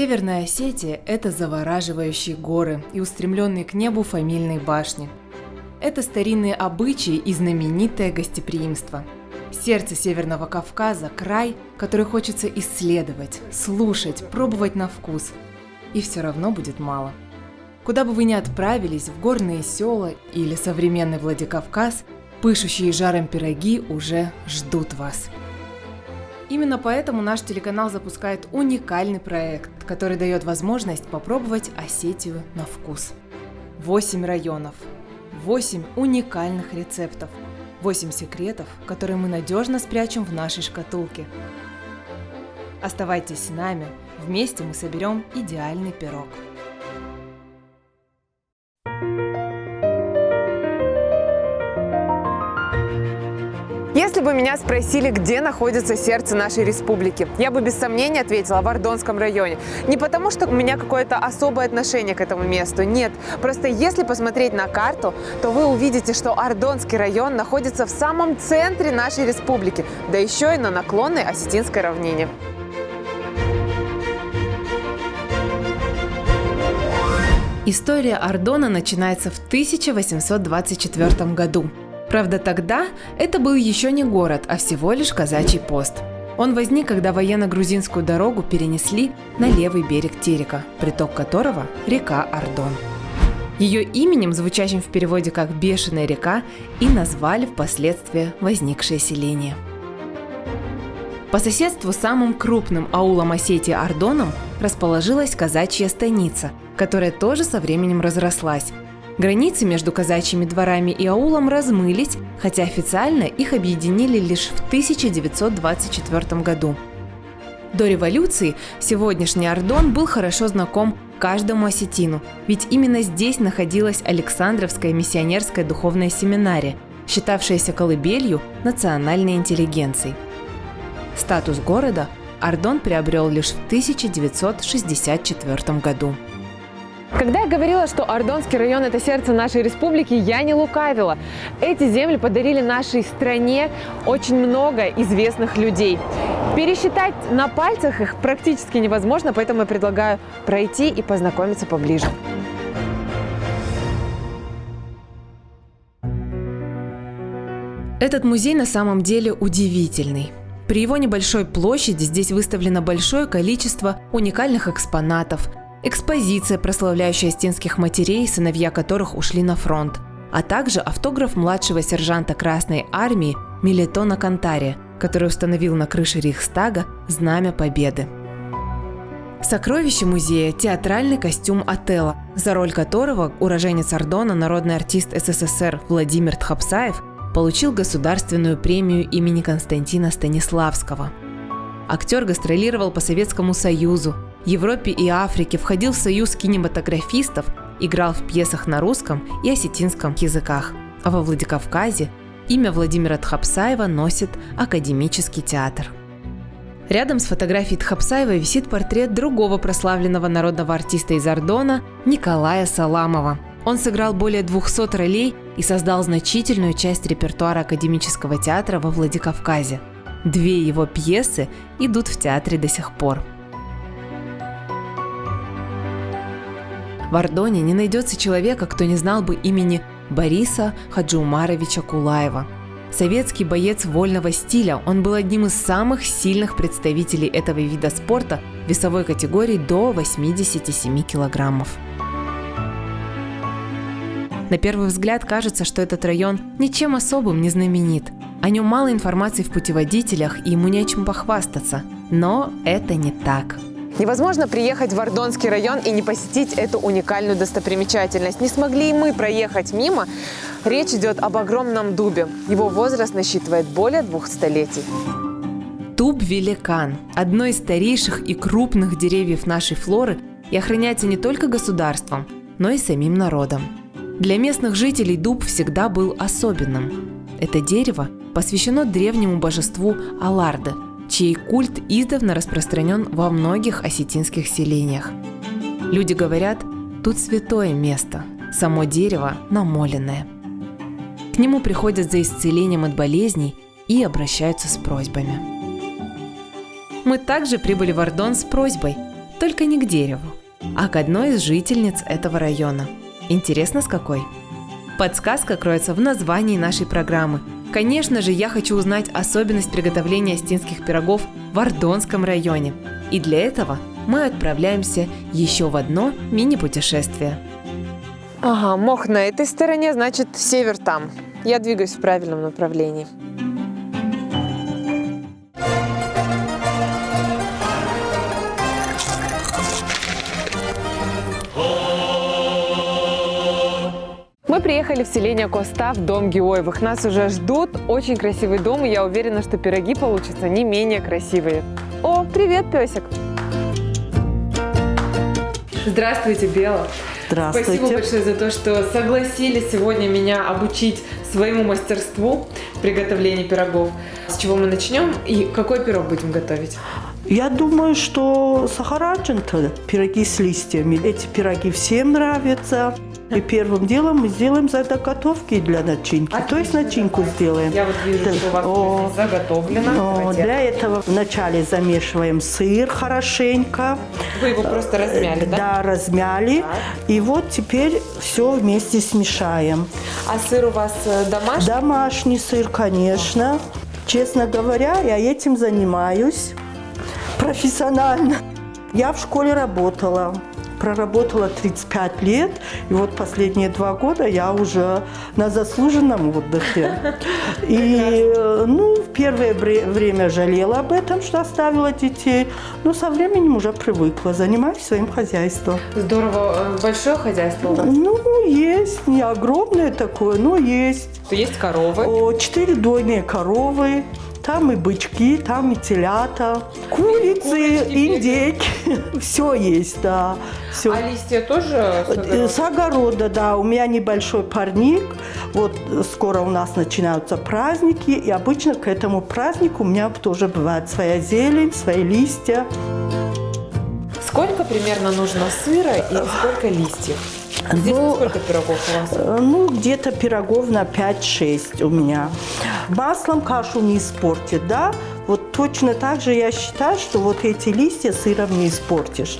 Северная Осетия – это завораживающие горы и устремленные к небу фамильные башни. Это старинные обычаи и знаменитое гостеприимство. Сердце Северного Кавказа – край, который хочется исследовать, слушать, пробовать на вкус. И все равно будет мало. Куда бы вы ни отправились, в горные села или современный Владикавказ, пышущие жаром пироги уже ждут вас. Именно поэтому наш телеканал запускает уникальный проект, который дает возможность попробовать Осетию на вкус. 8 районов, 8 уникальных рецептов, 8 секретов, которые мы надежно спрячем в нашей шкатулке. Оставайтесь с нами, вместе мы соберем идеальный пирог. Если бы меня спросили, где находится сердце нашей республики, я бы без сомнения ответила в Ардонском районе. Не потому, что у меня какое-то особое отношение к этому месту, нет. Просто если посмотреть на карту, то вы увидите, что Ардонский район находится в самом центре нашей республики, да еще и на наклонной Осетинской равнине. История Ардона начинается в 1824 году. Правда, тогда это был еще не город, а всего лишь казачий пост. Он возник, когда военно-грузинскую дорогу перенесли на левый берег Терека, приток которого – река Ардон. Ее именем, звучащим в переводе как «бешеная река», и назвали впоследствии возникшее селение. По соседству с самым крупным аулом Осетии Ардоном расположилась казачья станица, которая тоже со временем разрослась. Границы между казачьими дворами и аулом размылись, хотя официально их объединили лишь в 1924 году. До революции сегодняшний Ардон был хорошо знаком каждому осетину, ведь именно здесь находилась Александровская миссионерская духовная семинария, считавшаяся колыбелью национальной интеллигенции. Статус города Ардон приобрел лишь в 1964 году. Когда я говорила, что Ардонский район – это сердце нашей республики, я не лукавила. Эти земли подарили нашей стране очень много известных людей. Пересчитать на пальцах их практически невозможно, поэтому я предлагаю пройти и познакомиться поближе. Этот музей на самом деле удивительный. При его небольшой площади здесь выставлено большое количество уникальных экспонатов, экспозиция, прославляющая осетинских матерей, сыновья которых ушли на фронт, а также автограф младшего сержанта Красной армии Мелитона Кантария, который установил на крыше Рейхстага Знамя Победы. Сокровище музея – театральный костюм Отелло, за роль которого уроженец Ардона, народный артист СССР Владимир Тхапсаев получил государственную премию имени Константина Станиславского. Актер гастролировал по Советскому Союзу, Европе и Африке, входил в союз кинематографистов, играл в пьесах на русском и осетинском языках. А во Владикавказе имя Владимира Тхапсаева носит Академический театр. Рядом с фотографией Тхапсаева висит портрет другого прославленного народного артиста из Ардона Николая Саламова. Он сыграл более 200 ролей и создал значительную часть репертуара Академического театра во Владикавказе. 2 его пьесы идут в театре до сих пор. В Ардоне не найдется человека, кто не знал бы имени Бориса Хаджиумаровича Кулаева. Советский боец вольного стиля, он был одним из самых сильных представителей этого вида спорта весовой категории до 87 килограммов. На первый взгляд кажется, что этот район ничем особым не знаменит. О нем мало информации в путеводителях, и ему нечем похвастаться. Но это не так. Невозможно приехать в Ардонский район и не посетить эту уникальную достопримечательность. Не смогли и мы проехать мимо. Речь идет об огромном дубе. Его возраст насчитывает более 2 столетий. Дуб-великан – одно из старейших и крупных деревьев нашей флоры и охраняется не только государством, но и самим народом. Для местных жителей дуб всегда был особенным. Это дерево посвящено древнему божеству Аларды, чей культ издавна распространен во многих осетинских селениях. Люди говорят, тут святое место, само дерево намоленное. К нему приходят за исцелением от болезней и обращаются с просьбами. Мы также прибыли в Ардон с просьбой. только не к дереву, а к одной из жительниц этого района. Интересно, с какой? Подсказка кроется в названии нашей программы. Конечно же, я хочу узнать особенность приготовления остинских пирогов в Ардонском районе. И для этого мы отправляемся еще в одно мини-путешествие. Ага, мох на этой стороне, значит, север там. Я двигаюсь в правильном направлении. Мы приехали в селение Коста, в дом Геоевых. Нас уже ждут. Очень красивый дом, и я уверена, что пироги получатся не менее красивые. О, привет, песик! Здравствуйте, Бела. Здравствуйте. Спасибо большое за то, что согласились сегодня меня обучить своему мастерству в приготовлении пирогов. С чего мы начнем и какой пирог будем готовить? Я думаю, что сахараджинта, пироги с листьями. Эти пироги всем нравятся. И первым делом мы сделаем заготовки для начинки. То есть начинку сделаем. Я вот вижу, что у вас здесь заготовлено. Для этого вначале замешиваем сыр хорошенько. Вы его просто размяли, да? Да, размяли. Так. И вот теперь все вместе смешаем. А сыр у вас домашний? Домашний сыр, конечно. Честно говоря, я этим занимаюсь профессионально. Я в школе работала. Проработала 35 лет, и вот последние 2 года я уже на заслуженном отдыхе. И, в первое время жалела об этом, что оставила детей, но со временем уже привыкла, занимаюсь своим хозяйством. Здорово. Большое хозяйство у вас? Есть, не огромное такое, но есть. Есть коровы? 4 дойные коровы. Там и бычки, там и телята, курицы, индейки. Все есть, да. Все. А листья тоже с огорода? С огорода, да. У меня небольшой парник. Вот скоро у нас начинаются праздники. И обычно к этому празднику у меня тоже бывает своя зелень, свои листья. Сколько примерно нужно сыра и сколько листьев? Здесь сколько пирогов у вас? Где-то пирогов на 5-6 у меня. Маслом кашу не испортит, да? Вот точно так же я считаю, что вот эти листья сыром не испортишь.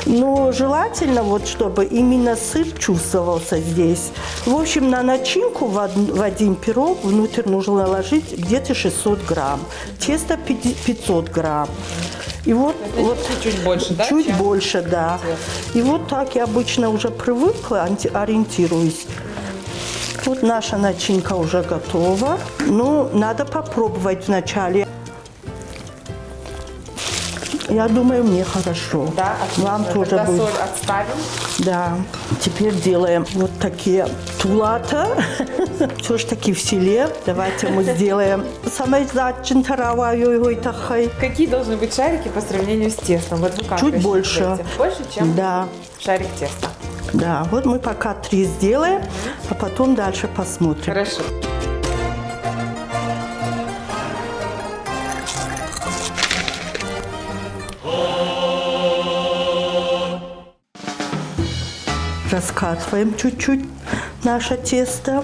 Но желательно, вот, чтобы именно сыр чувствовался здесь. В общем, на начинку в один пирог внутрь нужно наложить где-то 600 грамм. Тесто 500 грамм. И вот чуть больше, да? Чуть больше, да. И вот так я обычно уже привыкла, ориентируюсь. Вот наша начинка уже готова. Надо попробовать вначале. Я думаю, мне хорошо. Да, отлично. Вам тоже тогда будет. соль отставим. Да. Теперь делаем вот такие тулата. Все ж таки в селе. Давайте мы сделаем. Какие должны быть шарики по сравнению с тестом? Вот вы как Чуть больше. рассчитываете? Больше, чем Да. шарик теста? Да, вот мы пока 3 сделаем, а потом дальше посмотрим. Хорошо. Раскатываем чуть-чуть наше тесто.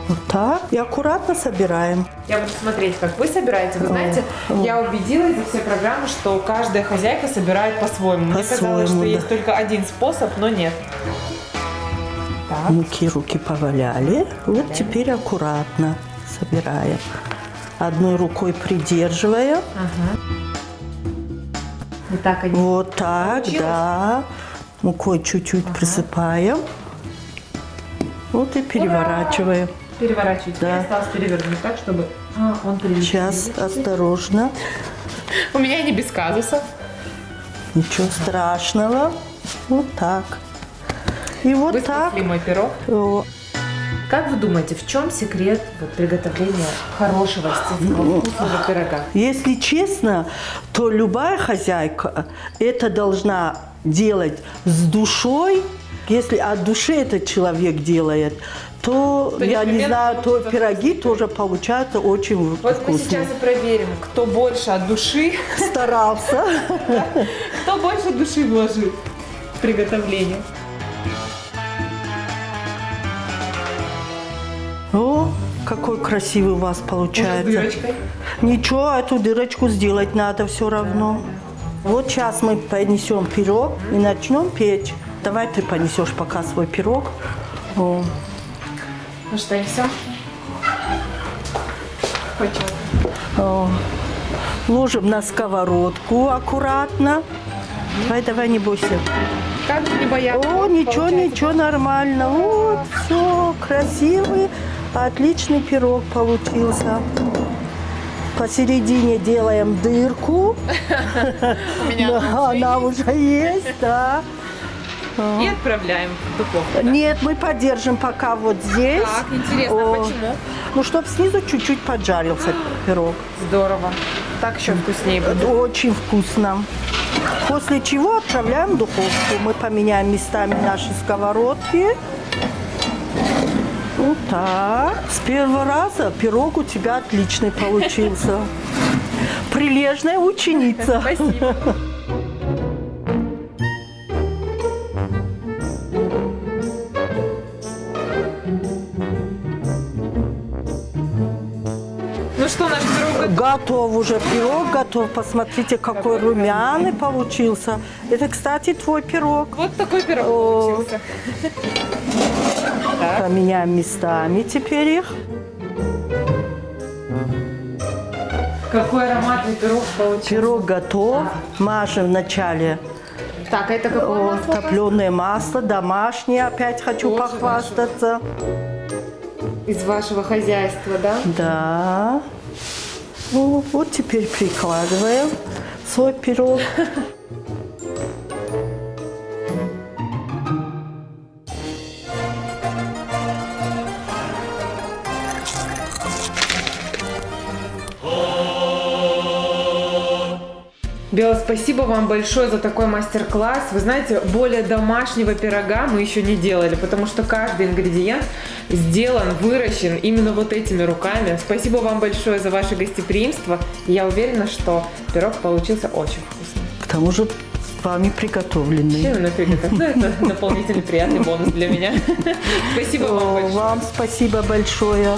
Вот так. И аккуратно собираем. Я буду смотреть, как вы собираете. Вы знаете, я убедилась за все программы, что каждая хозяйка собирает по-своему. Мне казалось, что есть только один способ, но нет. Так. Муки руки поваляли. Вот теперь аккуратно собираем. Одной рукой придерживая. Вот так, да. Мукой чуть-чуть присыпаем. Вот и переворачиваем. Переворачивайте. Да. Я осталось перевернуть так, чтобы он прилетел. Сейчас осторожно. У меня не без казусов. Ничего страшного. Вот так. И вот Вы так. спасли мой пирог. Как вы думаете, в чем секрет приготовления хорошего остинского вкусного пирога? Если честно, то любая хозяйка это должна делать с душой. Если от души этот человек делает, то я не знаю, то пироги тоже получаются очень Вот вкусные. мы сейчас и проверим, кто больше от души Старался. Кто больше души вложил в приготовление? О, какой красивый у вас получается. Уже с дырочкой. Ничего, эту дырочку сделать надо все равно. Вот сейчас мы понесем пирог и начнем печь. Давай ты понесешь пока свой пирог. О. Ну что, и все? О. Ложим на сковородку аккуратно. Давай, не бойся. Как не бояться? О, ничего, нормально. Вот, все, красивый, отличный пирог получился. Посередине делаем дырку. Она уже есть, да. И отправляем в духовку. Нет, мы подержим пока вот здесь. Так, интересно, почему? Ну, чтобы снизу чуть-чуть поджарился пирог. Здорово. Так еще вкуснее будет. Очень вкусно. После чего отправляем в духовку. Мы поменяем местами наши сковородки. Вот так. С первого раза пирог у тебя отличный получился. Прилежная ученица. Спасибо. Ну что, наш пирог готов? Готов уже пирог, готов. Посмотрите, какой румяный получился. Это, кстати, твой пирог. Вот такой пирог получился. Поменяем местами теперь их. Какой ароматный пирог получился. Пирог готов. Мажем вначале Так, а это какое масло? топленое масло, домашнее. Опять хочу Тоже похвастаться. Из вашего хозяйства, да? Да. Ну, вот теперь прикладываем свой пирог. Бела, спасибо вам большое за такой мастер-класс. Вы знаете, более домашнего пирога мы еще не делали, потому что каждый ингредиент сделан, выращен именно вот этими руками. Спасибо вам большое за ваше гостеприимство. Я уверена, что пирог получился очень вкусный. К тому же вами приготовленный. Именно приготовлено. Это дополнительный приятный бонус для меня. Спасибо вам большое. Вам спасибо большое.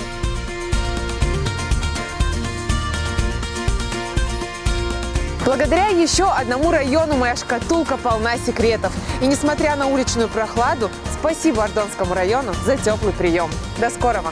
Благодаря еще одному району моя шкатулка полна секретов. И несмотря на уличную прохладу, спасибо Ардонскому району за теплый прием. До скорого!